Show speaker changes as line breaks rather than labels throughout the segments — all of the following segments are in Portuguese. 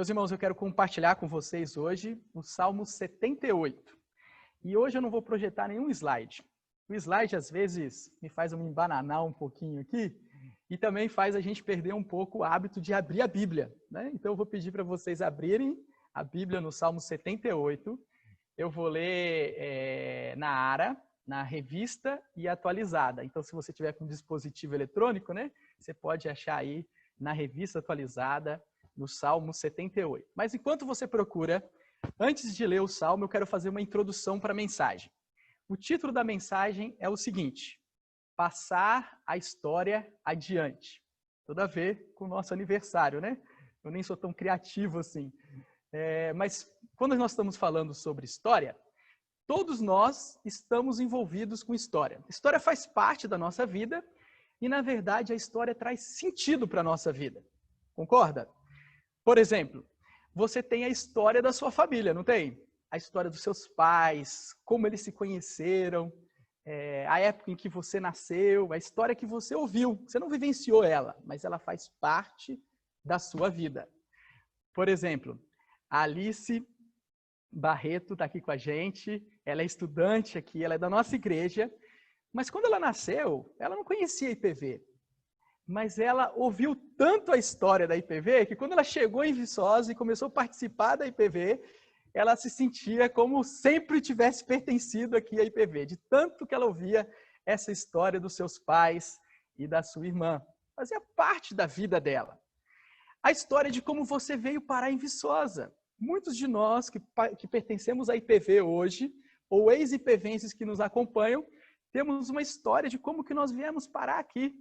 Meus irmãos, eu quero compartilhar com vocês hoje o Salmo 78. E hoje eu não vou projetar nenhum slide. O slide, às vezes, me faz eu me embananar um pouquinho aqui e também faz a gente perder um pouco o hábito de abrir a Bíblia, né? Então eu vou pedir para vocês abrirem a Bíblia no Salmo 78. Eu vou ler na ARA, na revista e atualizada. Então, se você tiver com um dispositivo eletrônico, né, você pode achar aí na revista atualizada, no Salmo 78. Mas enquanto você procura, antes de ler o Salmo, eu quero fazer uma introdução para a mensagem. O título da mensagem é o seguinte: Passar a história adiante. Tudo a ver com o nosso aniversário, né? Eu nem sou tão criativo assim. Mas quando nós estamos falando sobre história, todos nós estamos envolvidos com história. História faz parte da nossa vida e, na verdade, a história traz sentido para a nossa vida. Concorda? Por exemplo, você tem a história da sua família, não tem? A história dos seus pais, como eles se conheceram, a época em que você nasceu, a história que você ouviu. Você não vivenciou ela, mas ela faz parte da sua vida. Por exemplo, a Alice Barreto está aqui com a gente, ela é estudante aqui, ela é da nossa igreja, mas quando ela nasceu, ela não conhecia a IPV. Mas ela ouviu tanto a história da IPV que quando ela chegou em Viçosa e começou a participar da IPV, ela se sentia como sempre tivesse pertencido aqui à IPV, de tanto que ela ouvia essa história dos seus pais e da sua irmã. Fazia parte da vida dela. A história de como você veio parar em Viçosa. Muitos de nós que pertencemos à IPV hoje, ou ex-IPVenses que nos acompanham, temos uma história de como que nós viemos parar aqui.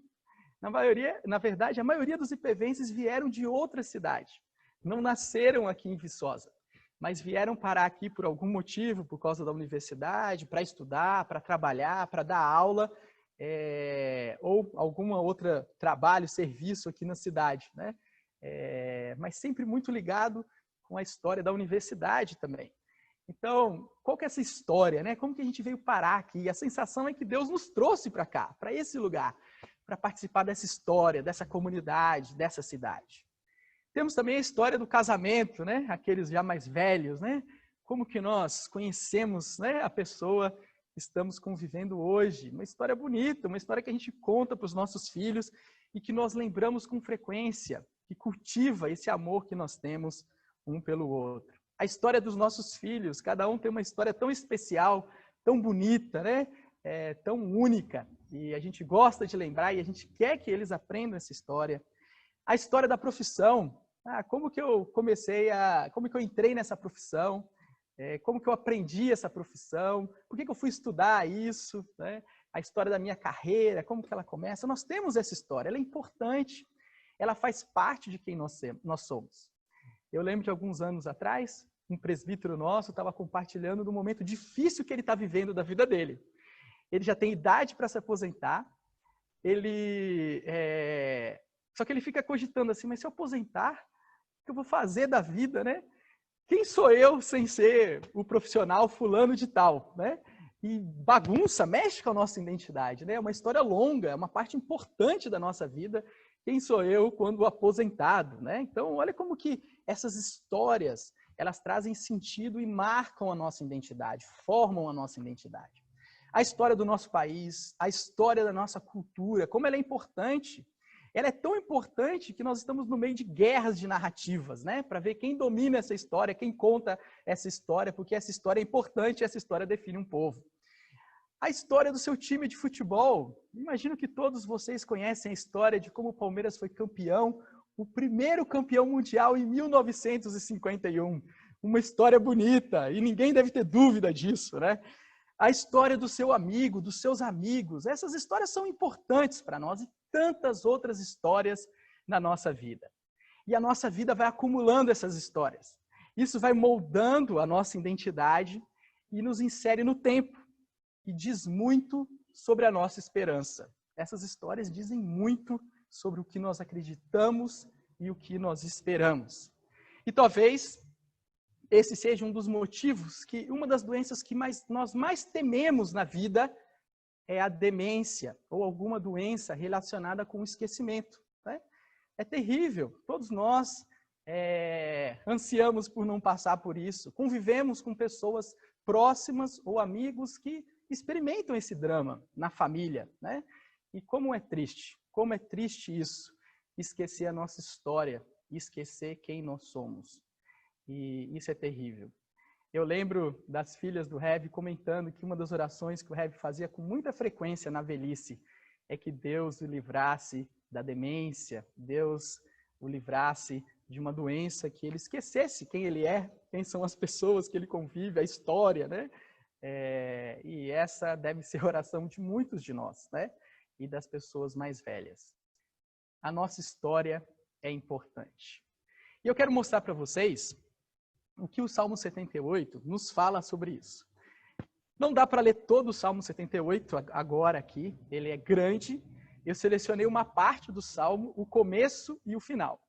Na verdade, a maioria dos IPVenses vieram de outra cidade. Não nasceram aqui em Viçosa, mas vieram parar aqui por algum motivo, por causa da universidade, para estudar, para trabalhar, para dar aula, ou algum outro trabalho, serviço aqui na cidade, né? Mas sempre muito ligado com a história da universidade também. Então, qual que é essa história, né? Como que a gente veio parar aqui? A sensação é que Deus nos trouxe para cá, para esse lugar, para participar dessa história, dessa comunidade, dessa cidade. Temos também a história do casamento, né? Aqueles já mais velhos, né? Como que nós conhecemos, né, a pessoa que estamos convivendo hoje. Uma história bonita, uma história que a gente conta para os nossos filhos e que nós lembramos com frequência, que cultiva esse amor que nós temos um pelo outro. A história dos nossos filhos, cada um tem uma história tão especial, tão bonita, né? Tão única. E a gente gosta de lembrar e a gente quer que eles aprendam essa história. A história da profissão. Como que eu como que eu entrei nessa profissão? Como que eu aprendi essa profissão? Por que eu fui estudar isso? Né? A história da minha carreira, como que ela começa? Nós temos essa história, ela é importante. Ela faz parte de quem nós somos. Eu lembro de alguns anos atrás, um presbítero nosso estava compartilhando do momento difícil que ele está vivendo da vida dele. Ele já tem idade para se aposentar, só que ele fica cogitando assim, mas se eu aposentar, o que eu vou fazer da vida, né? Quem sou eu sem ser o profissional fulano de tal, né? E bagunça, mexe com a nossa identidade, né? É uma história longa, é uma parte importante da nossa vida. Quem sou eu quando aposentado, né? Então, olha como que essas histórias, elas trazem sentido e marcam a nossa identidade, formam a nossa identidade. A história do nosso país, a história da nossa cultura, como ela é importante. Ela é tão importante que nós estamos no meio de guerras de narrativas, né? Para ver quem domina essa história, quem conta essa história, porque essa história é importante e essa história define um povo. A história do seu time de futebol. Imagino que todos vocês conhecem a história de como o Palmeiras foi campeão, o primeiro campeão mundial em 1951. Uma história bonita e ninguém deve ter dúvida disso, né? A história do seu amigo, dos seus amigos. Essas histórias são importantes para nós e tantas outras histórias na nossa vida. E a nossa vida vai acumulando essas histórias. Isso vai moldando a nossa identidade e nos insere no tempo. E diz muito sobre a nossa esperança. Essas histórias dizem muito sobre o que nós acreditamos e o que nós esperamos. E talvez esse seja um dos motivos que uma das doenças que nós mais tememos na vida é a demência ou alguma doença relacionada com o esquecimento. Né? É terrível. Todos nós ansiamos por não passar por isso, convivemos com pessoas próximas ou amigos que experimentam esse drama na família, né? E como é triste isso, esquecer a nossa história, esquecer quem nós somos. E isso é terrível. Eu lembro das filhas do Rev comentando que uma das orações que o Rev fazia com muita frequência na velhice é que Deus o livrasse da demência, Deus o livrasse de uma doença, que ele esquecesse quem ele é, quem são as pessoas que ele convive, a história, né? E essa deve ser a oração de muitos de nós, né? E das pessoas mais velhas. A nossa história é importante. E eu quero mostrar para vocês o que o Salmo 78 nos fala sobre isso. Não dá para ler todo o Salmo 78 agora aqui, ele é grande. Eu selecionei uma parte do Salmo, o começo e o final.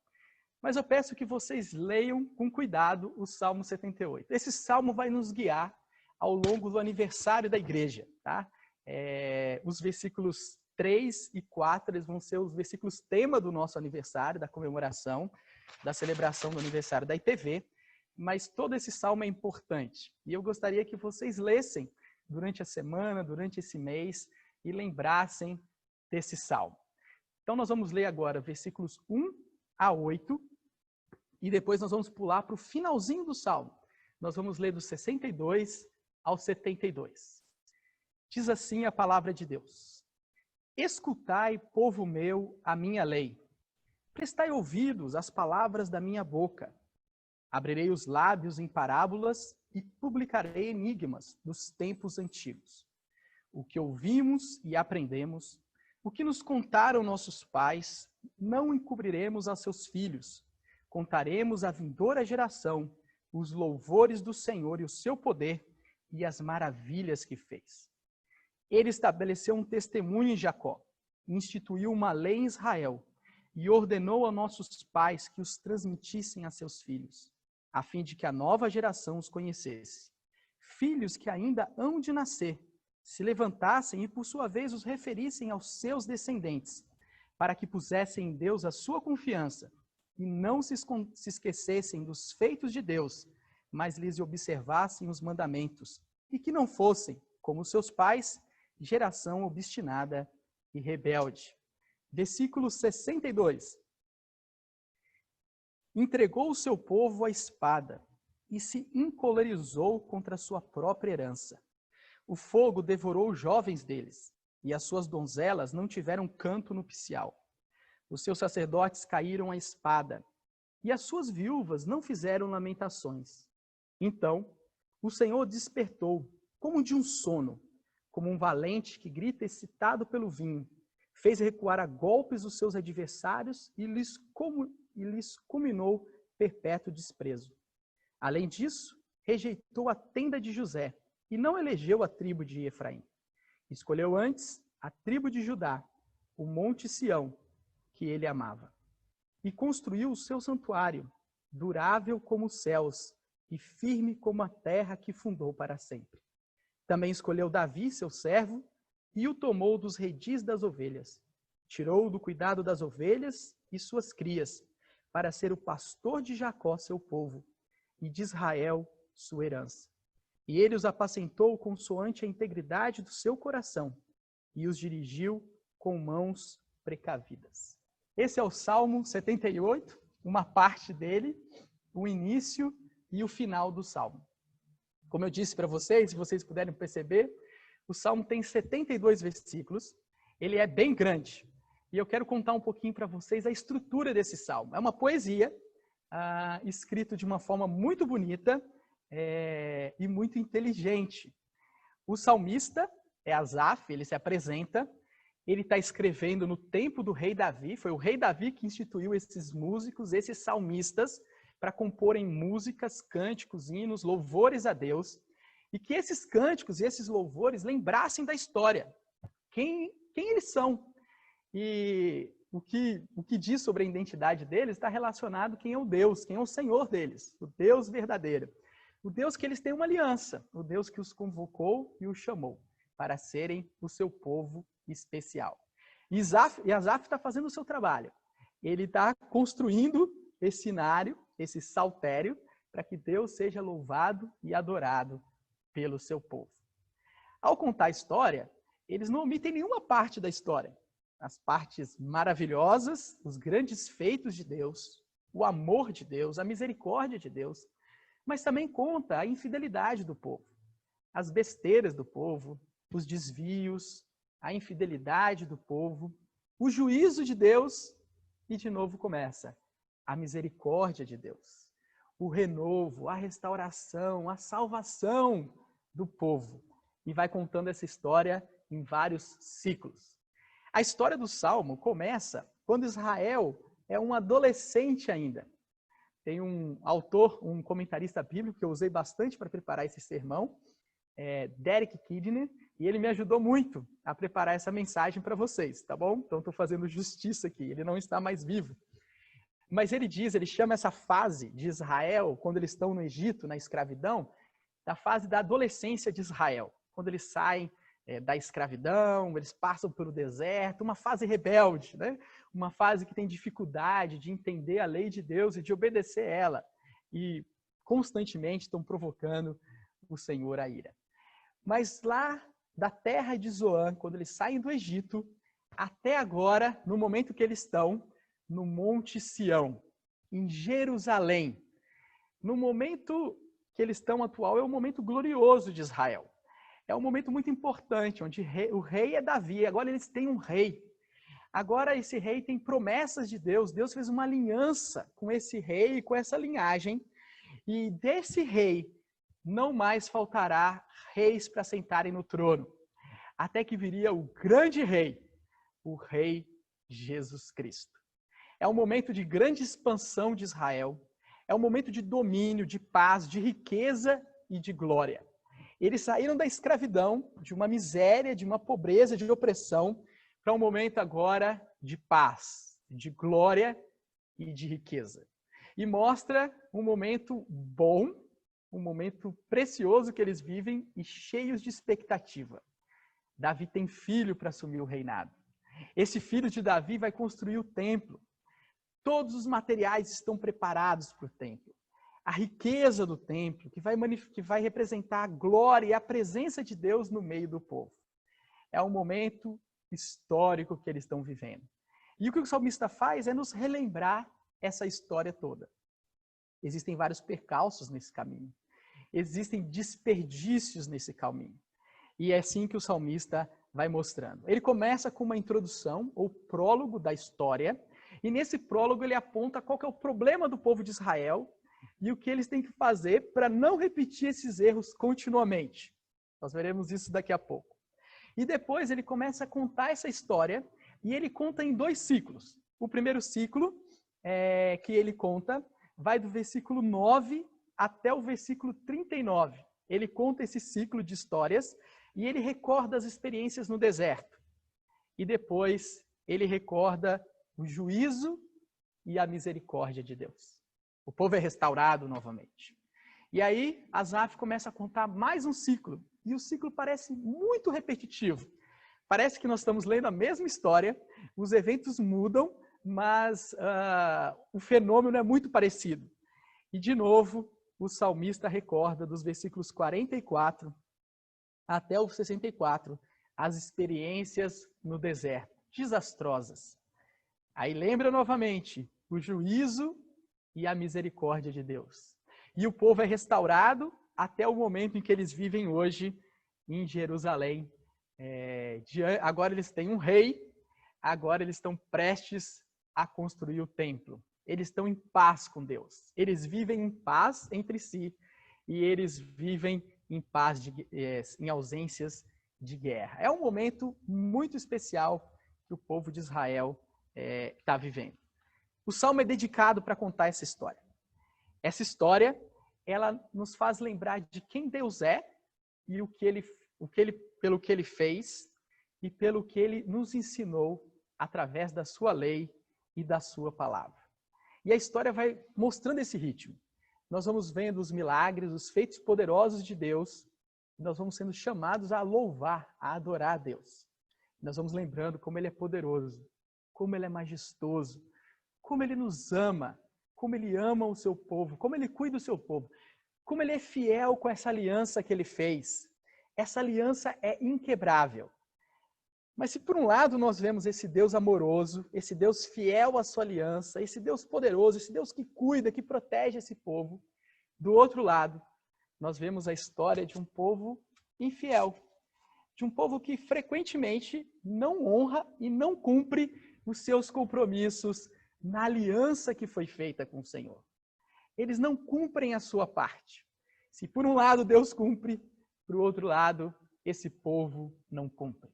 Mas eu peço que vocês leiam com cuidado o Salmo 78. Esse Salmo vai nos guiar ao longo do aniversário da igreja, tá? Os versículos 3 e 4, eles vão ser os versículos tema do nosso aniversário, da comemoração, da celebração do aniversário da IPV. Mas todo esse salmo é importante. E eu gostaria que vocês lessem durante a semana, durante esse mês, e lembrassem desse salmo. Então nós vamos ler agora versículos 1 a 8, e depois nós vamos pular para o finalzinho do salmo. Nós vamos ler do 62 ao 72. Diz assim a palavra de Deus: Escutai, povo meu, a minha lei. Prestai ouvidos às palavras da minha boca. Abrirei os lábios em parábolas e publicarei enigmas dos tempos antigos. O que ouvimos e aprendemos, o que nos contaram nossos pais, não encobriremos a seus filhos. Contaremos à vindoura geração os louvores do Senhor e o seu poder e as maravilhas que fez. Ele estabeleceu um testemunho em Jacó, instituiu uma lei em Israel e ordenou a nossos pais que os transmitissem a seus filhos, a fim de que a nova geração os conhecesse. Filhos que ainda hão de nascer, se levantassem e por sua vez os referissem aos seus descendentes, para que pusessem em Deus a sua confiança e não se esquecessem dos feitos de Deus, mas lhes observassem os mandamentos, e que não fossem, como seus pais, geração obstinada e rebelde. Versículo 62. Entregou o seu povo à espada e se encolerizou contra a sua própria herança. O fogo devorou os jovens deles, e as suas donzelas não tiveram canto nupcial. Os seus sacerdotes caíram à espada, e as suas viúvas não fizeram lamentações. Então, o Senhor despertou, como de um sono, como um valente que grita excitado pelo vinho, fez recuar a golpes os seus adversários e lhes culminou perpétuo desprezo. Além disso, rejeitou a tenda de José e não elegeu a tribo de Efraim. Escolheu antes a tribo de Judá, o monte Sião, que ele amava. E construiu o seu santuário, durável como os céus e firme como a terra que fundou para sempre. Também escolheu Davi, seu servo, e o tomou dos redis das ovelhas. Tirou-o do cuidado das ovelhas e suas crias, para ser o pastor de Jacó, seu povo, e de Israel, sua herança. E ele os apacentou consoante a integridade do seu coração, e os dirigiu com mãos precavidas. Esse é o Salmo 78, uma parte dele, o início e o final do Salmo. Como eu disse para vocês, se vocês puderem perceber, o Salmo tem 72 versículos, ele é bem grande. E eu quero contar um pouquinho para vocês a estrutura desse salmo. É uma poesia escrita de uma forma muito bonita e muito inteligente. O salmista é Asaf, ele se apresenta, ele está escrevendo no tempo do rei Davi, foi o rei Davi que instituiu esses músicos, esses salmistas, para comporem músicas, cânticos, hinos, louvores a Deus, e que esses cânticos e esses louvores lembrassem da história, quem eles são. E o que diz sobre a identidade deles está relacionado quem é o Deus, quem é o Senhor deles, o Deus verdadeiro. O Deus que eles têm uma aliança, o Deus que os convocou e os chamou para serem o seu povo especial. E Asaf está fazendo o seu trabalho. Ele está construindo esse cenário, esse saltério, para que Deus seja louvado e adorado pelo seu povo. Ao contar a história, eles não omitem nenhuma parte da história. As partes maravilhosas, os grandes feitos de Deus, o amor de Deus, a misericórdia de Deus, mas também conta a infidelidade do povo, as besteiras do povo, os desvios, a infidelidade do povo, o juízo de Deus e de novo começa a misericórdia de Deus, o renovo, a restauração, a salvação do povo. E vai contando essa história em vários ciclos. A história do Salmo começa quando Israel é um adolescente ainda. Tem um autor, um comentarista bíblico que eu usei bastante para preparar esse sermão, Derek Kidner, e ele me ajudou muito a preparar essa mensagem para vocês, tá bom? Então estou fazendo justiça aqui, ele não está mais vivo. Mas ele chama essa fase de Israel, quando eles estão no Egito, na escravidão, da fase da adolescência de Israel. Quando eles saem da escravidão, eles passam pelo deserto, uma fase rebelde, né? Uma fase que tem dificuldade de entender a lei de Deus e de obedecer ela. E constantemente estão provocando o Senhor a ira. Mas lá da terra de Zoan, quando eles saem do Egito, até agora, no momento que eles estão no Monte Sião, em Jerusalém, no momento que eles estão atual, é um momento glorioso de Israel. É um momento muito importante, onde o rei é Davi, agora eles têm um rei. Agora esse rei tem promessas de Deus, Deus fez uma aliança com esse rei e com essa linhagem, e desse rei não mais faltará reis para sentarem no trono, até que viria o grande rei, o rei Jesus Cristo. É um momento de grande expansão de Israel, é um momento de domínio, de paz, de riqueza e de glória. Eles saíram da escravidão, de uma miséria, de uma pobreza, de opressão, para um momento agora de paz, de glória e de riqueza. E mostra um momento bom, um momento precioso que eles vivem e cheios de expectativa. Davi tem filho para assumir o reinado. Esse filho de Davi vai construir o templo. Todos os materiais estão preparados para o templo. A riqueza do templo, que vai representar a glória e a presença de Deus no meio do povo. É um momento histórico que eles estão vivendo. E o que o salmista faz é nos relembrar essa história toda. Existem vários percalços nesse caminho. Existem desperdícios nesse caminho. E é assim que o salmista vai mostrando. Ele começa com uma introdução, ou prólogo da história, e nesse prólogo ele aponta qual que é o problema do povo de Israel e o que eles têm que fazer para não repetir esses erros continuamente. Nós veremos isso daqui a pouco. E depois ele começa a contar essa história, e ele conta em 2 ciclos. O primeiro ciclo que ele conta vai do versículo 9 até o versículo 39. Ele conta esse ciclo de histórias e ele recorda as experiências no deserto. E depois ele recorda o juízo e a misericórdia de Deus. O povo é restaurado novamente. E aí Asaf começa a contar mais um ciclo. E o ciclo parece muito repetitivo. Parece que nós estamos lendo a mesma história, os eventos mudam, mas o fenômeno é muito parecido. E de novo, o salmista recorda dos versículos 44 até o 64, as experiências no deserto, desastrosas. Aí lembra novamente o juízo e a misericórdia de Deus. E o povo é restaurado até o momento em que eles vivem hoje em Jerusalém. Agora eles têm um rei, agora eles estão prestes a construir o templo. Eles estão em paz com Deus. Eles vivem em paz entre si e eles vivem em paz, em ausências de guerra. É um momento muito especial que o povo de Israel está vivendo. O Salmo é dedicado para contar essa história. Essa história, ela nos faz lembrar de quem Deus é e pelo que Ele fez e pelo que Ele nos ensinou através da sua lei e da sua palavra. E a história vai mostrando esse ritmo. Nós vamos vendo os milagres, os feitos poderosos de Deus, e nós vamos sendo chamados a louvar, a adorar a Deus. Nós vamos lembrando como Ele é poderoso, como Ele é majestoso, como Ele nos ama, como ele ama o seu povo, como ele cuida do seu povo, como ele é fiel com essa aliança que ele fez. Essa aliança é inquebrável. Mas se por um lado nós vemos esse Deus amoroso, esse Deus fiel à sua aliança, esse Deus poderoso, esse Deus que cuida, que protege esse povo, do outro lado, nós vemos a história de um povo infiel, de um povo que frequentemente não honra e não cumpre os seus compromissos na aliança que foi feita com o Senhor. Eles não cumprem a sua parte. Se por um lado Deus cumpre, por outro lado, esse povo não cumpre.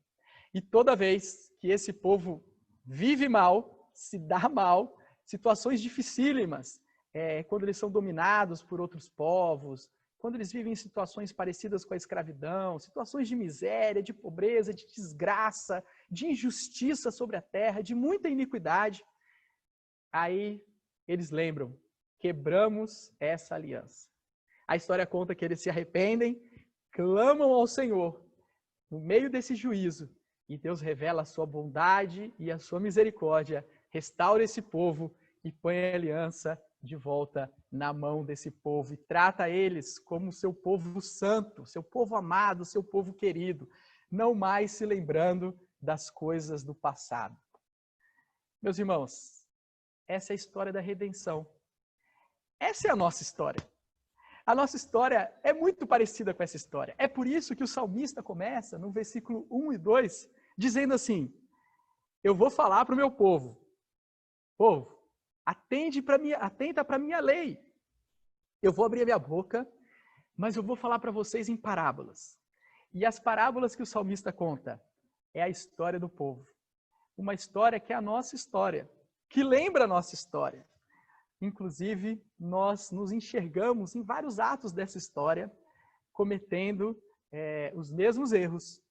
E toda vez que esse povo vive mal, se dá mal, situações dificílimas, quando eles são dominados por outros povos, quando eles vivem em situações parecidas com a escravidão, situações de miséria, de pobreza, de desgraça, de injustiça sobre a terra, de muita iniquidade, aí eles lembram, quebramos essa aliança. A história conta que eles se arrependem, clamam ao Senhor no meio desse juízo, e Deus revela a sua bondade e a sua misericórdia, restaura esse povo e põe a aliança de volta na mão desse povo e trata eles como seu povo santo, seu povo amado, seu povo querido, não mais se lembrando das coisas do passado. Meus irmãos, essa é a história da redenção. Essa é a nossa história. A nossa história é muito parecida com essa história. É por isso que o salmista começa no versículo 1 e 2, dizendo assim: eu vou falar para o meu povo, atenta para a minha lei. Eu vou abrir a minha boca, mas eu vou falar para vocês em parábolas. E as parábolas que o salmista conta é a história do povo. Uma história que é a nossa história, que lembra a nossa história. Inclusive, nós nos enxergamos em vários atos dessa história, cometendo os mesmos erros,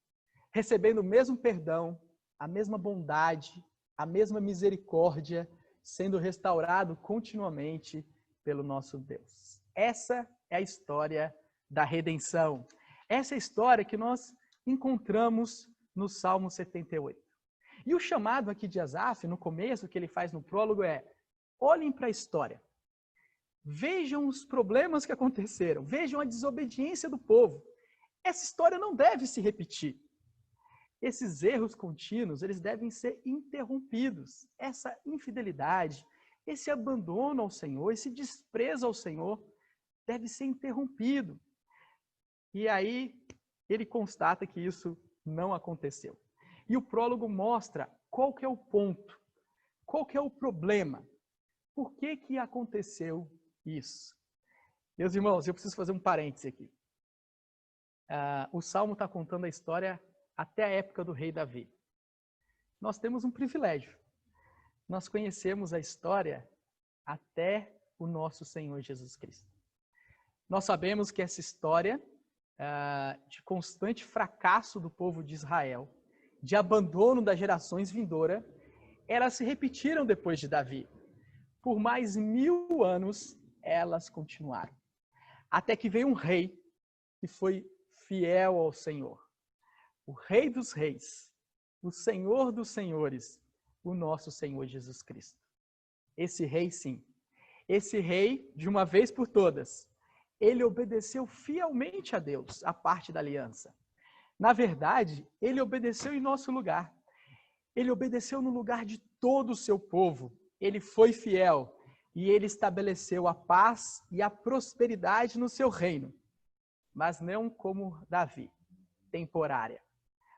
recebendo o mesmo perdão, a mesma bondade, a mesma misericórdia, sendo restaurado continuamente pelo nosso Deus. Essa é a história da redenção. Essa é a história que nós encontramos no Salmo 78. E o chamado aqui de Asaf, no começo, que ele faz no prólogo é: olhem para a história. Vejam os problemas que aconteceram. Vejam a desobediência do povo. Essa história não deve se repetir. Esses erros contínuos, eles devem ser interrompidos. Essa infidelidade, esse abandono ao Senhor, esse desprezo ao Senhor, deve ser interrompido. E aí, ele constata que isso não aconteceu. E o prólogo mostra qual que é o ponto, qual que é o problema. Por que aconteceu isso? Meus irmãos, eu preciso fazer um parêntese aqui. O Salmo está contando a história até a época do rei Davi. Nós temos um privilégio. Nós conhecemos a história até o nosso Senhor Jesus Cristo. Nós sabemos que essa história de constante fracasso do povo de Israel, de abandono das gerações vindouras, elas se repetiram depois de Davi. Por mais 1000 anos, elas continuaram. Até que veio um rei que foi fiel ao Senhor. O Rei dos Reis, o Senhor dos Senhores, o nosso Senhor Jesus Cristo. Esse rei, sim. Esse rei, de uma vez por todas, ele obedeceu fielmente a Deus, a parte da aliança. Na verdade, ele obedeceu em nosso lugar. Ele obedeceu no lugar de todo o seu povo. Ele foi fiel e ele estabeleceu a paz e a prosperidade no seu reino. Mas não como Davi, temporária.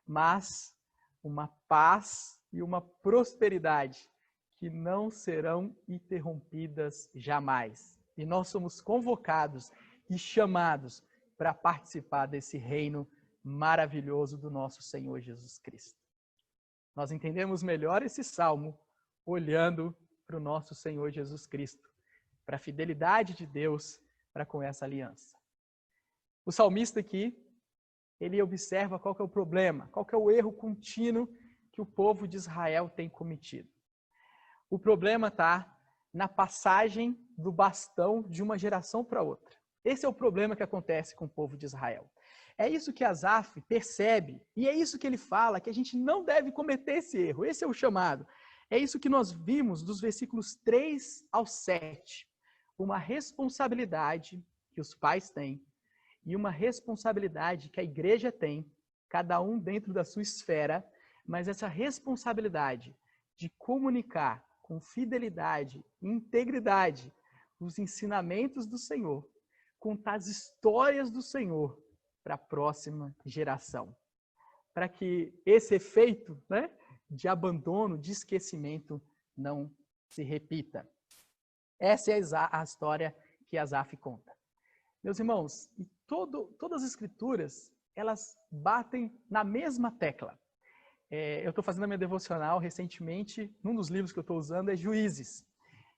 Mas uma paz e uma prosperidade que não serão interrompidas jamais. E nós somos convocados e chamados para participar desse reino maravilhoso do nosso Senhor Jesus Cristo. Nós entendemos melhor esse salmo olhando para o nosso Senhor Jesus Cristo, para a fidelidade de Deus para com essa aliança. O salmista aqui, ele observa qual que é o problema, qual que é o erro contínuo que o povo de Israel tem cometido. O problema está na passagem do bastão de uma geração para outra. Esse é o problema que acontece com o povo de Israel. É isso que Asaf percebe, e é isso que ele fala, que a gente não deve cometer esse erro. Esse é o chamado. É isso que nós vimos dos versículos 3 ao 7. uma responsabilidade que os pais têm e uma responsabilidade que a igreja tem, cada um dentro da sua esfera, mas essa responsabilidade de comunicar com fidelidade e integridade os ensinamentos do Senhor, contar as histórias do Senhor para a próxima geração, para que esse efeito, né, de abandono, de esquecimento, não se repita. Essa é a história que Asaf conta. Meus irmãos, todas as escrituras, elas batem na mesma tecla. Eu estou fazendo a minha devocional recentemente, um dos livros que eu estou usando é Juízes.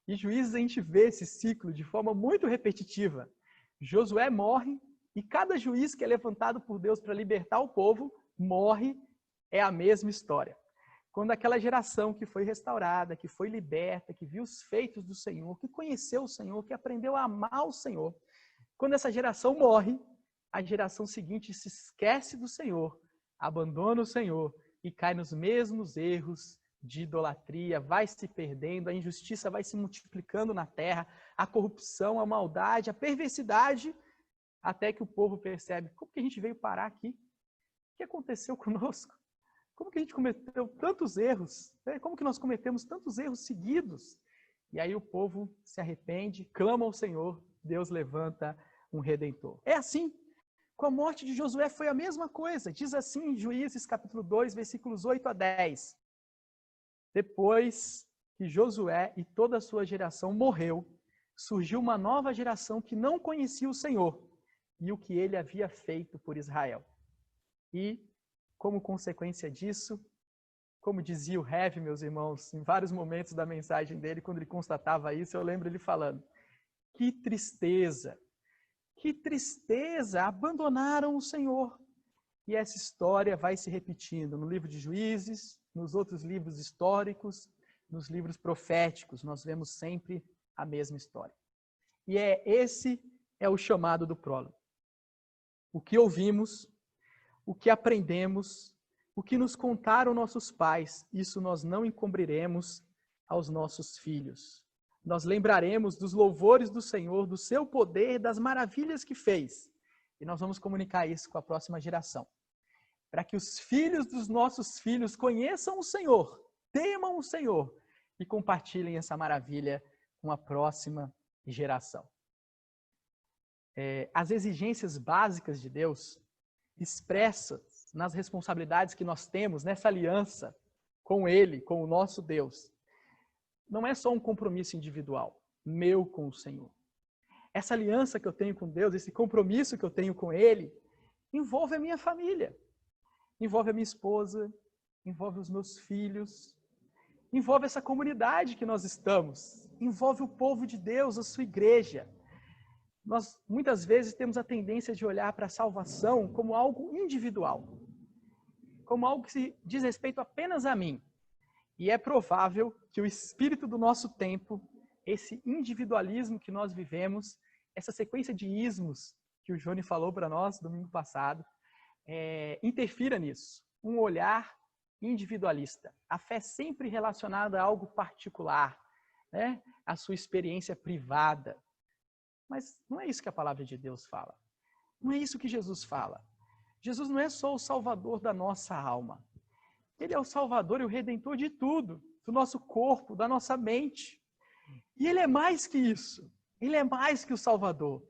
E Juízes a gente vê esse ciclo de forma muito repetitiva. Josué morre e cada juiz que é levantado por Deus para libertar o povo, morre, é a mesma história. Quando aquela geração que foi restaurada, que foi liberta, que viu os feitos do Senhor, que conheceu o Senhor, que aprendeu a amar o Senhor, quando essa geração morre, a geração seguinte se esquece do Senhor, abandona o Senhor e cai nos mesmos erros de idolatria, vai se perdendo, a injustiça vai se multiplicando na terra, a corrupção, a maldade, a perversidade, até que o povo percebe, como que a gente veio parar aqui? O que aconteceu conosco? Como que a gente cometeu tantos erros? Como que nós cometemos tantos erros seguidos? E aí o povo se arrepende, clama ao Senhor, Deus levanta um Redentor. É assim. Com a morte de Josué foi a mesma coisa. Diz assim em Juízes capítulo 2, versículos 8 a 10. Depois que Josué e toda a sua geração morreu, surgiu uma nova geração que não conhecia o Senhor e o que ele havia feito por Israel. E, como consequência disso, como dizia o Heavy, meus irmãos, em vários momentos da mensagem dele, quando ele constatava isso, eu lembro ele falando, que tristeza, abandonaram o Senhor. E essa história vai se repetindo no livro de Juízes, nos outros livros históricos, nos livros proféticos, nós vemos sempre a mesma história. E esse é o chamado do prólogo. O que ouvimos, o que aprendemos, o que nos contaram nossos pais, isso nós não encobriremos aos nossos filhos. Nós lembraremos dos louvores do Senhor, do seu poder, das maravilhas que fez. E nós vamos comunicar isso com a próxima geração. Para que os filhos dos nossos filhos conheçam o Senhor, temam o Senhor e compartilhem essa maravilha com a próxima geração. As exigências básicas de Deus, expressas nas responsabilidades que nós temos nessa aliança com Ele, com o nosso Deus, não é só um compromisso individual, meu com o Senhor. Essa aliança que eu tenho com Deus, esse compromisso que eu tenho com Ele, envolve a minha família, envolve a minha esposa, envolve os meus filhos, envolve essa comunidade que nós estamos, envolve o povo de Deus, a sua igreja. Nós, muitas vezes, temos a tendência de olhar para a salvação como algo individual, como algo que se diz respeito apenas a mim. E é provável que o espírito do nosso tempo, esse individualismo que nós vivemos, essa sequência de ismos que o Johnny falou para nós domingo passado, interfira nisso. Um olhar individualista. A fé sempre relacionada a algo particular, né? A sua experiência privada. Mas não é isso que a palavra de Deus fala. Não é isso que Jesus fala. Jesus não é só o salvador da nossa alma. Ele é o salvador e o redentor de tudo, do nosso corpo, da nossa mente. E ele é mais que isso. Ele é mais que o salvador.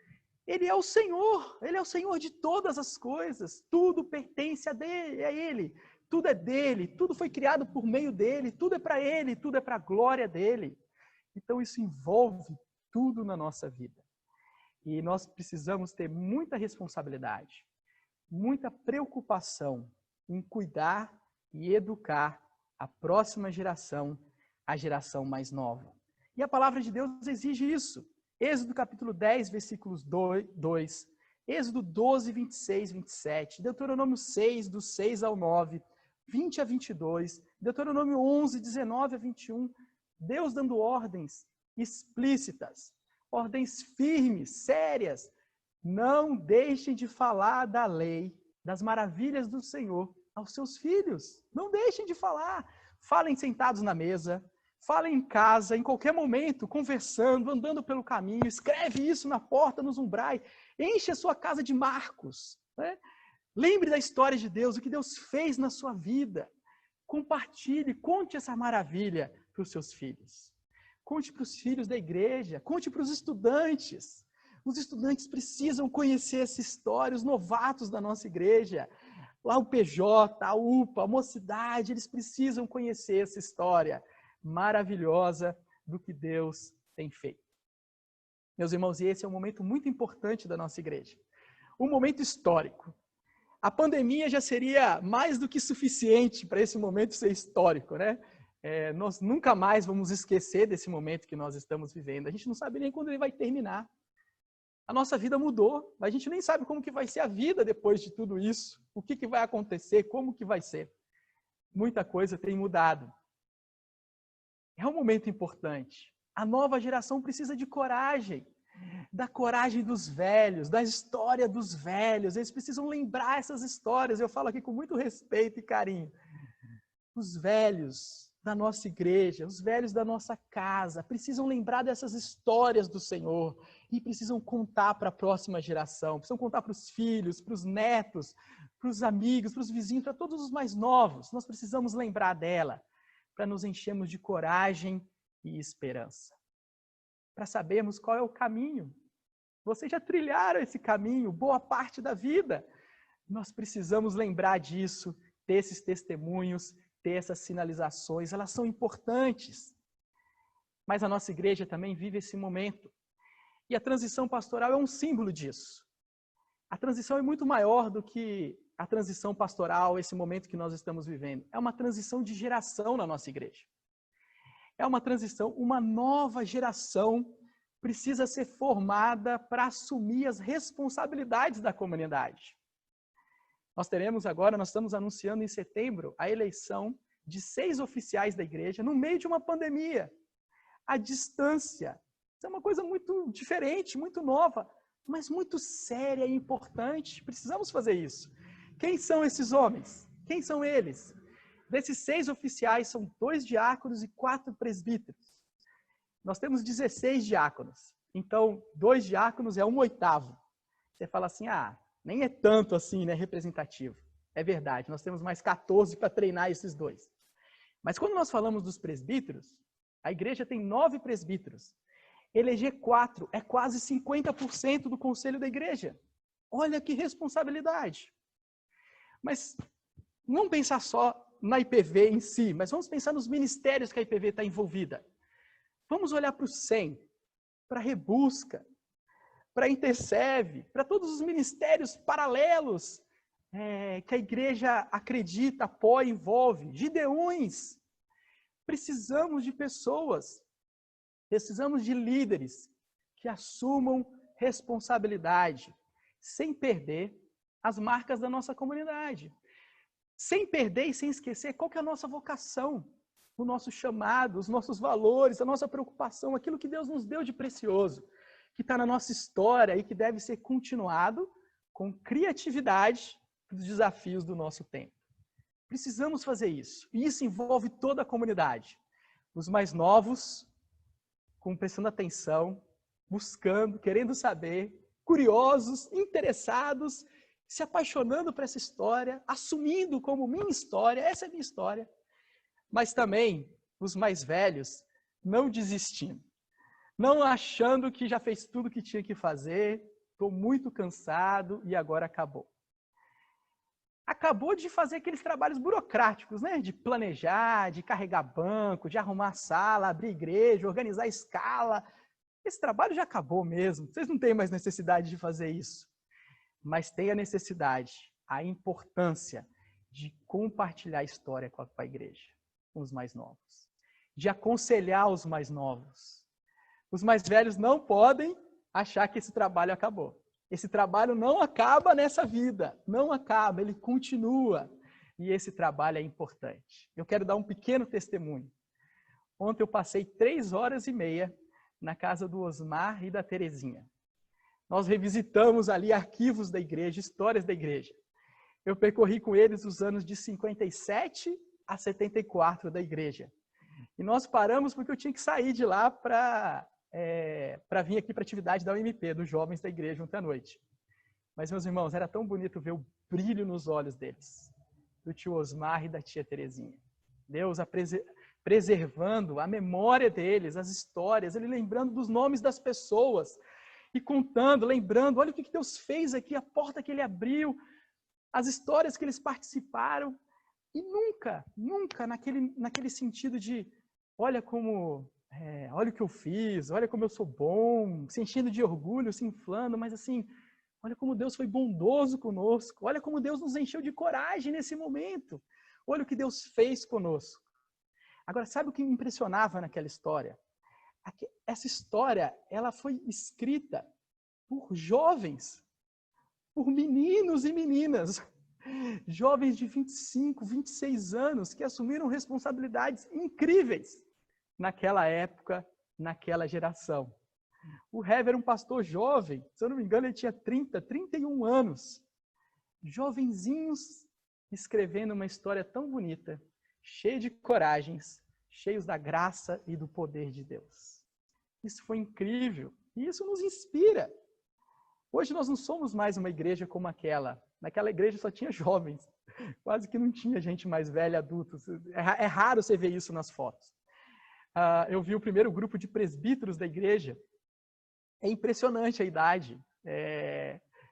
Ele é o Senhor. Ele é o Senhor de todas as coisas. Tudo pertence a Ele. Tudo é dele. Tudo foi criado por meio dele. Tudo é para Ele. Tudo é para a glória dele. Então isso envolve tudo na nossa vida. E nós precisamos ter muita responsabilidade, muita preocupação em cuidar e educar a próxima geração, a geração mais nova. E a palavra de Deus exige isso. Êxodo capítulo 10, versículos 2, Êxodo 12, 26, 27, Deuteronômio 6, do 6 ao 9, 20 a 22, Deuteronômio 11, 19 a 21, Deus dando ordens explícitas, ordens firmes, sérias. Não deixem de falar da lei, das maravilhas do Senhor aos seus filhos. Não deixem de falar. Falem sentados na mesa, Fala em casa, em qualquer momento, conversando, andando pelo caminho, escreve isso na porta, nos umbrais, enche a sua casa de marcos, né? Lembre da história de Deus, o que Deus fez na sua vida. Compartilhe, conte essa maravilha para os seus filhos. Conte para os filhos da igreja, conte para os estudantes. Os estudantes precisam conhecer essa história, os novatos da nossa igreja. Lá o PJ, a UPA, a mocidade, eles precisam conhecer essa história maravilhosa do que Deus tem feito. Meus irmãos, e esse é um momento muito importante da nossa igreja. Um momento histórico. A pandemia já seria mais do que suficiente para esse momento ser histórico, né? Nós nunca mais vamos esquecer desse momento que nós estamos vivendo. A gente não sabe nem quando ele vai terminar. A nossa vida mudou, a gente nem sabe como que vai ser a vida depois de tudo isso. O que vai acontecer, como que vai ser. Muita coisa tem mudado. É um momento importante. A nova geração precisa de coragem. Da coragem dos velhos, da história dos velhos. Eles precisam lembrar essas histórias. Eu falo aqui com muito respeito e carinho. Os velhos da nossa igreja, os velhos da nossa casa, precisam lembrar dessas histórias do Senhor e precisam contar para a próxima geração, precisam contar para os filhos, para os netos, para os amigos, para os vizinhos, para todos os mais novos. Nós precisamos lembrar dela para nos enchermos de coragem e esperança. Para sabermos qual é o caminho. Vocês já trilharam esse caminho, boa parte da vida. Nós precisamos lembrar disso, ter esses testemunhos, ter essas sinalizações, elas são importantes. Mas a nossa igreja também vive esse momento. E a transição pastoral é um símbolo disso. A transição é muito maior do que a transição pastoral, esse momento que nós estamos vivendo. É uma transição de geração na nossa igreja. É uma transição, uma nova geração precisa ser formada para assumir as responsabilidades da comunidade. Nós estamos anunciando em setembro a eleição de 6 oficiais da igreja no meio de uma pandemia. À distância. Isso é uma coisa muito diferente, muito nova, mas muito séria e importante. Precisamos fazer isso. Quem são esses homens? Quem são eles? Desses 6 oficiais, são 2 diáconos e 4 presbíteros. Nós temos 16 diáconos. Então, 2 diáconos é 1/8. Você fala assim, nem é tanto assim, né, representativo. É verdade, nós temos mais 14 para treinar esses 2. Mas quando nós falamos dos presbíteros, a igreja tem 9 presbíteros. Eleger 4 é quase 50% do conselho da igreja. Olha que responsabilidade. Mas não pensar só na IPV em si, mas vamos pensar nos ministérios que a IPV está envolvida. Vamos olhar para o SEM, para a Rebusca, para a Interserve, para todos os ministérios paralelos que a igreja acredita, apoia, envolve. Gideões. Precisamos de pessoas, precisamos de líderes que assumam responsabilidade, sem perder as marcas da nossa comunidade. Sem perder e sem esquecer qual que é a nossa vocação, o nosso chamado, os nossos valores, a nossa preocupação, aquilo que Deus nos deu de precioso, que está na nossa história e que deve ser continuado com criatividade para os desafios do nosso tempo. Precisamos fazer isso. E isso envolve toda a comunidade. Os mais novos, prestando atenção, buscando, querendo saber, curiosos, interessados, se apaixonando por essa história, assumindo como minha história, essa é a minha história. Mas também os mais velhos não desistindo, não achando que já fez tudo o que tinha que fazer, estou muito cansado e agora acabou. Acabou de fazer aqueles trabalhos burocráticos, né? De planejar, de carregar banco, de arrumar sala, abrir igreja, organizar escala. Esse trabalho já acabou mesmo, vocês não têm mais necessidade de fazer isso. Mas tem a necessidade, a importância de compartilhar a história com a igreja, com os mais novos. De aconselhar os mais novos. Os mais velhos não podem achar que esse trabalho acabou. Esse trabalho não acaba nessa vida, não acaba, ele continua. E esse trabalho é importante. Eu quero dar um pequeno testemunho. Ontem eu passei 3h30 na casa do Osmar e da Terezinha. Nós revisitamos ali arquivos da igreja, histórias da igreja. Eu percorri com eles os anos de 57 a 74 da igreja. E nós paramos porque eu tinha que sair de lá para vir aqui para a atividade da UMP, dos jovens da igreja, ontem à noite. Mas, meus irmãos, era tão bonito ver o brilho nos olhos deles, do tio Osmar e da tia Terezinha. Deus preservando a memória deles, as histórias, ele lembrando dos nomes das pessoas e contando, lembrando, olha o que Deus fez aqui, a porta que ele abriu, as histórias que eles participaram. E nunca naquele sentido de, olha olha o que eu fiz, olha como eu sou bom, se enchendo de orgulho, se inflando, mas assim, olha como Deus foi bondoso conosco, olha como Deus nos encheu de coragem nesse momento, olha o que Deus fez conosco. Agora, sabe o que me impressionava naquela história? Essa história, ela foi escrita por jovens, por meninos e meninas, jovens de 25, 26 anos, que assumiram responsabilidades incríveis naquela época, naquela geração. O Hever era um pastor jovem, se eu não me engano ele tinha 30, 31 anos. Jovenzinhos escrevendo uma história tão bonita, cheia de coragens, cheios da graça e do poder de Deus. Isso foi incrível e isso nos inspira. Hoje nós não somos mais uma igreja como aquela. Naquela igreja só tinha jovens, quase que não tinha gente mais velha, adultos. É raro você ver isso nas fotos. Eu vi o primeiro grupo de presbíteros da igreja. É impressionante a idade.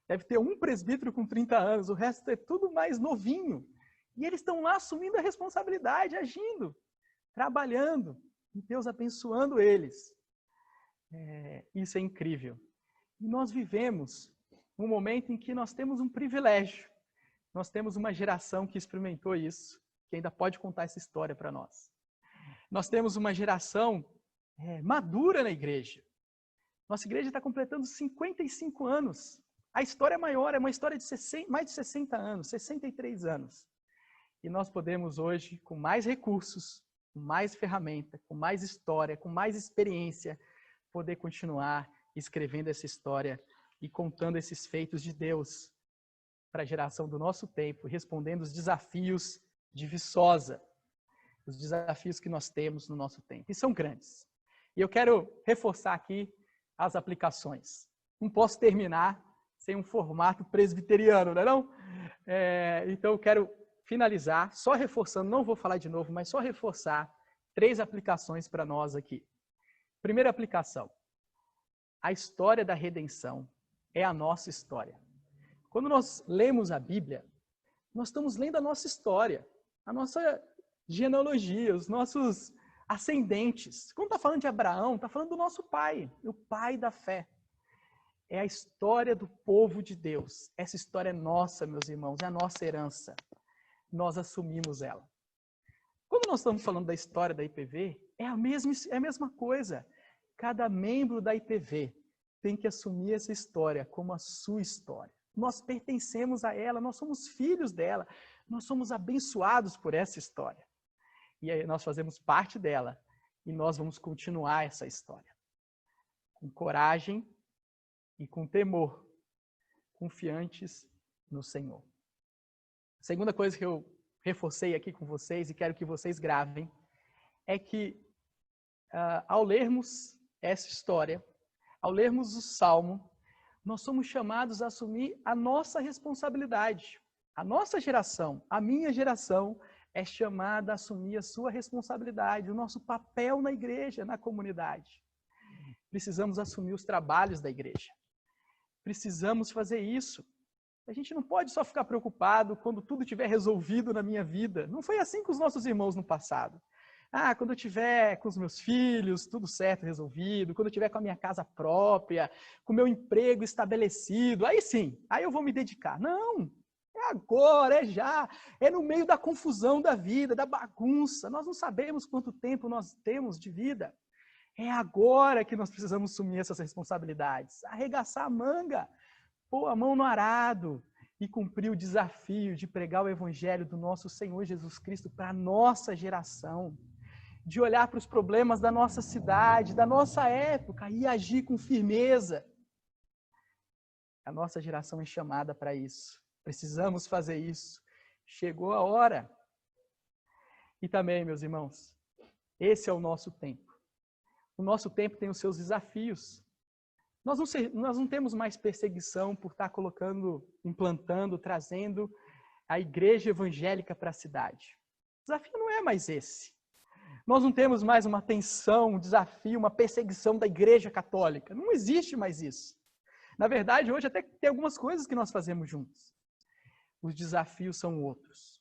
Deve ter um presbítero com 30 anos, o resto é tudo mais novinho. E eles estão lá assumindo a responsabilidade, agindo, trabalhando, e Deus abençoando eles. Isso é incrível. E nós vivemos um momento em que nós temos um privilégio. Nós temos uma geração que experimentou isso, que ainda pode contar essa história para nós. Nós temos uma geração madura na igreja. Nossa igreja está completando 55 anos. A história é maior, é uma história de mais de 60 anos, 63 anos. E nós podemos hoje, com mais recursos, com mais ferramenta, com mais história, com mais experiência, poder continuar escrevendo essa história e contando esses feitos de Deus para a geração do nosso tempo, respondendo os desafios de Viçosa, os desafios que nós temos no nosso tempo. E são grandes. E eu quero reforçar aqui as aplicações. Não posso terminar sem um formato presbiteriano, não é não? Então eu quero finalizar, só reforçando, não vou falar de novo, mas só reforçar 3 aplicações para nós aqui. Primeira aplicação. A história da redenção é a nossa história. Quando nós lemos a Bíblia, nós estamos lendo a nossa história, a nossa genealogia, os nossos ascendentes. Quando está falando de Abraão, está falando do nosso pai, o pai da fé. É a história do povo de Deus. Essa história é nossa, meus irmãos, é a nossa herança. Nós assumimos ela. Quando nós estamos falando da história da IPV, é a mesma coisa. Cada membro da IPV tem que assumir essa história como a sua história. Nós pertencemos a ela, nós somos filhos dela, nós somos abençoados por essa história. E aí nós fazemos parte dela e nós vamos continuar essa história. Com coragem e com temor, confiantes no Senhor. A segunda coisa que eu reforcei aqui com vocês e quero que vocês gravem é que ao lermos essa história, ao lermos o Salmo, nós somos chamados a assumir a nossa responsabilidade. A nossa geração, a minha geração, é chamada a assumir a sua responsabilidade, o nosso papel na igreja, na comunidade. Precisamos assumir os trabalhos da igreja. Precisamos fazer isso. A gente não pode só ficar preocupado quando tudo estiver resolvido na minha vida. Não foi assim com os nossos irmãos no passado. Quando eu tiver com os meus filhos, tudo certo, resolvido, quando eu tiver com a minha casa própria, com o meu emprego estabelecido, aí sim, aí eu vou me dedicar. Não, é agora, é já, é no meio da confusão da vida, da bagunça. Nós não sabemos quanto tempo nós temos de vida. É agora que nós precisamos assumir essas responsabilidades, arregaçar a manga, pôr a mão no arado e cumprir o desafio de pregar o evangelho do nosso Senhor Jesus Cristo para a nossa geração, de olhar para os problemas da nossa cidade, da nossa época e agir com firmeza. A nossa geração é chamada para isso. Precisamos fazer isso. Chegou a hora. E também, meus irmãos, Esse é o nosso tempo. O nosso tempo tem os seus desafios. Nós não temos mais perseguição por estar implantando, trazendo a igreja evangélica para a cidade. O desafio não é mais esse. Nós não temos mais uma tensão, um desafio, uma perseguição da igreja católica. Não existe mais isso. Na verdade, hoje até tem algumas coisas que nós fazemos juntos. Os desafios são outros.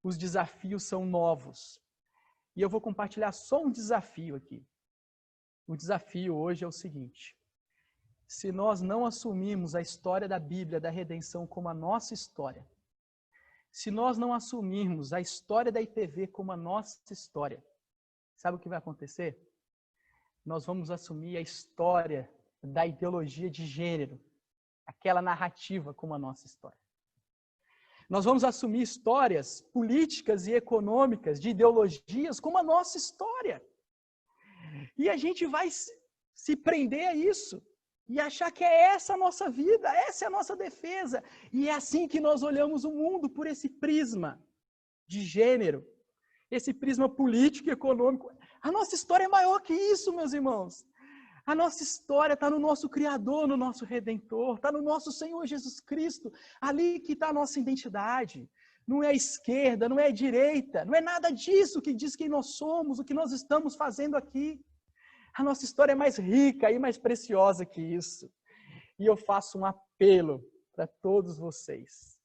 Os desafios são novos. E eu vou compartilhar só um desafio aqui. O desafio hoje é o seguinte: se nós não assumirmos a história da Bíblia, da redenção, como a nossa história, se nós não assumirmos a história da IPV como a nossa história, sabe o que vai acontecer? Nós vamos assumir a história da ideologia de gênero, aquela narrativa como a nossa história. Nós vamos assumir histórias políticas e econômicas, de ideologias, como a nossa história. E a gente vai se prender a isso e achar que é essa a nossa vida, essa é a nossa defesa. E é assim que nós olhamos o mundo, por esse prisma de gênero, esse prisma político e econômico. A nossa história é maior que isso, meus irmãos. A nossa história está no nosso Criador, no nosso Redentor, está no nosso Senhor Jesus Cristo. Ali que está a nossa identidade. Não é a esquerda, não é a direita, não é nada disso que diz quem nós somos, o que nós estamos fazendo aqui. A nossa história é mais rica e mais preciosa que isso. E eu faço um apelo para todos vocês.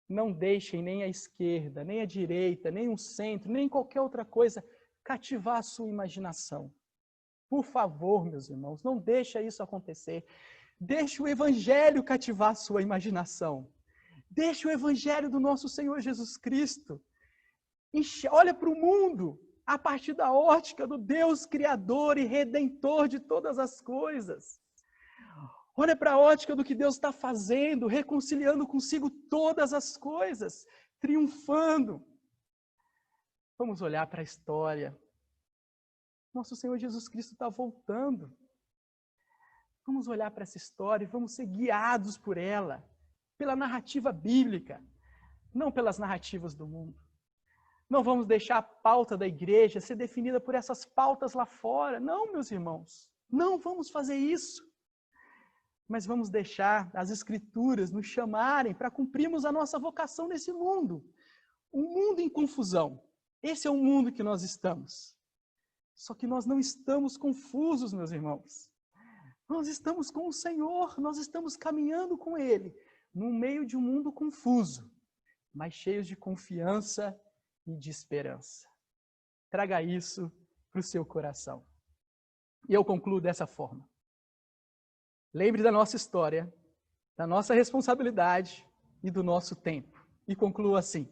Não deixem nem a esquerda, nem a direita, nem o centro, nem qualquer outra coisa cativar a sua imaginação. Por favor, meus irmãos, não deixe isso acontecer. Deixe o Evangelho cativar a sua imaginação. Deixe o Evangelho do nosso Senhor Jesus Cristo. Olha para o mundo a partir da ótica do Deus Criador e Redentor de todas as coisas. Olha para a ótica do que Deus está fazendo, reconciliando consigo todas as coisas, triunfando. Vamos olhar para a história. Nosso Senhor Jesus Cristo está voltando. Vamos olhar para essa história e vamos ser guiados por ela, pela narrativa bíblica, não pelas narrativas do mundo. Não vamos deixar a pauta da igreja ser definida por essas pautas lá fora. Não, meus irmãos, não vamos fazer isso. Mas vamos deixar as Escrituras nos chamarem para cumprirmos a nossa vocação nesse mundo. Um mundo em confusão. Esse é o mundo que nós estamos. Só que nós não estamos confusos, meus irmãos. Nós estamos com o Senhor, nós estamos caminhando com Ele, no meio de um mundo confuso, mas cheios de confiança e de esperança. Traga isso para o seu coração. E eu concluo dessa forma. Lembre da nossa história, da nossa responsabilidade e do nosso tempo. E concluo assim.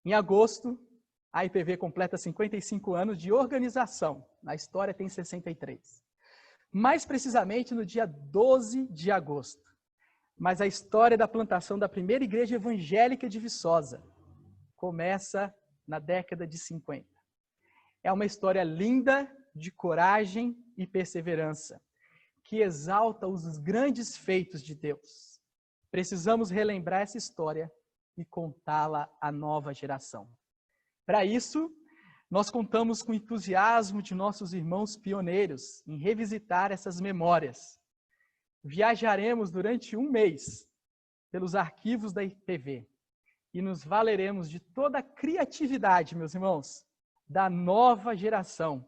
Em agosto, a IPV completa 55 anos de organização. Na história tem 63. Mais precisamente no dia 12 de agosto. Mas a história da plantação da primeira igreja evangélica de Viçosa começa na década de 50. É uma história linda de coragem e perseverança, que exalta os grandes feitos de Deus. Precisamos relembrar essa história e contá-la à nova geração. Para isso, nós contamos com o entusiasmo de nossos irmãos pioneiros em revisitar essas memórias. Viajaremos durante um mês pelos arquivos da IPV e nos valeremos de toda a criatividade, meus irmãos, da nova geração,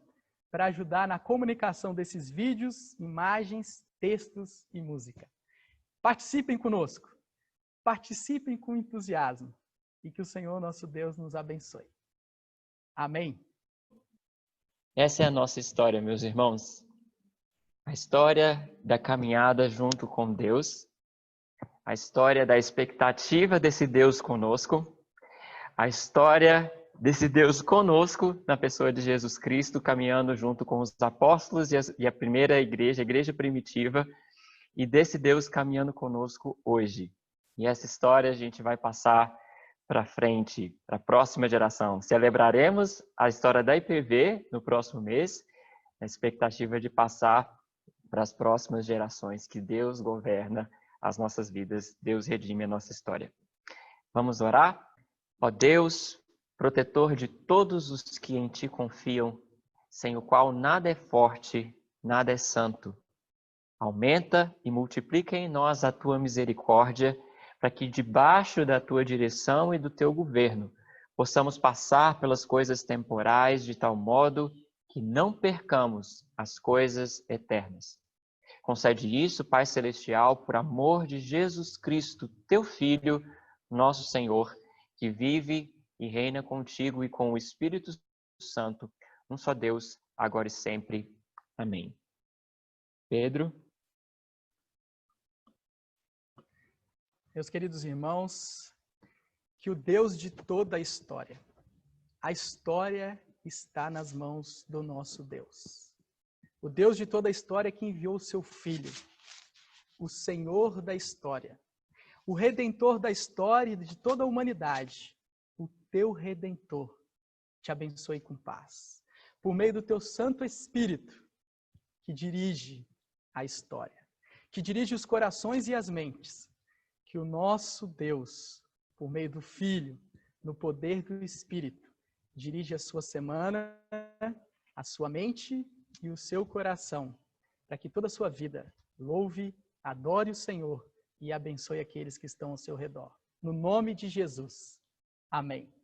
para ajudar na comunicação desses vídeos, imagens, textos e música. Participem conosco, participem com entusiasmo e que o Senhor nosso Deus nos abençoe. Amém.
Essa é a nossa história, meus irmãos. A história da caminhada junto com Deus, a história da expectativa desse Deus conosco, a história desse Deus conosco na pessoa de Jesus Cristo, caminhando junto com os apóstolos e a primeira igreja, a igreja primitiva, e desse Deus caminhando conosco hoje. E essa história a gente vai passar para frente, para a próxima geração. Celebraremos a história da IPV no próximo mês, a expectativa de passar para as próximas gerações, que Deus governa as nossas vidas, Deus redime a nossa história. Vamos orar? Ó Deus, protetor de todos os que em ti confiam, sem o qual nada é forte, nada é santo. Aumenta e multiplica em nós a tua misericórdia, para que debaixo da tua direção e do teu governo possamos passar pelas coisas temporais de tal modo que não percamos as coisas eternas. Concede isso, Pai Celestial, por amor de Jesus Cristo, teu Filho, nosso Senhor, que vive e reina contigo e com o Espírito Santo, um só Deus, agora e sempre. Amém. Pedro.
Meus queridos irmãos, que o Deus de toda a história está nas mãos do nosso Deus. O Deus de toda a história que enviou o seu Filho, o Senhor da história, o Redentor da história e de toda a humanidade, o teu Redentor, te abençoe com paz, por meio do teu Santo Espírito, que dirige a história, que dirige os corações e as mentes, que o nosso Deus, por meio do Filho, no poder do Espírito, dirige a sua semana, a sua mente e o seu coração, para que toda a sua vida louve, adore o Senhor e abençoe aqueles que estão ao seu redor. No nome de Jesus. Amém.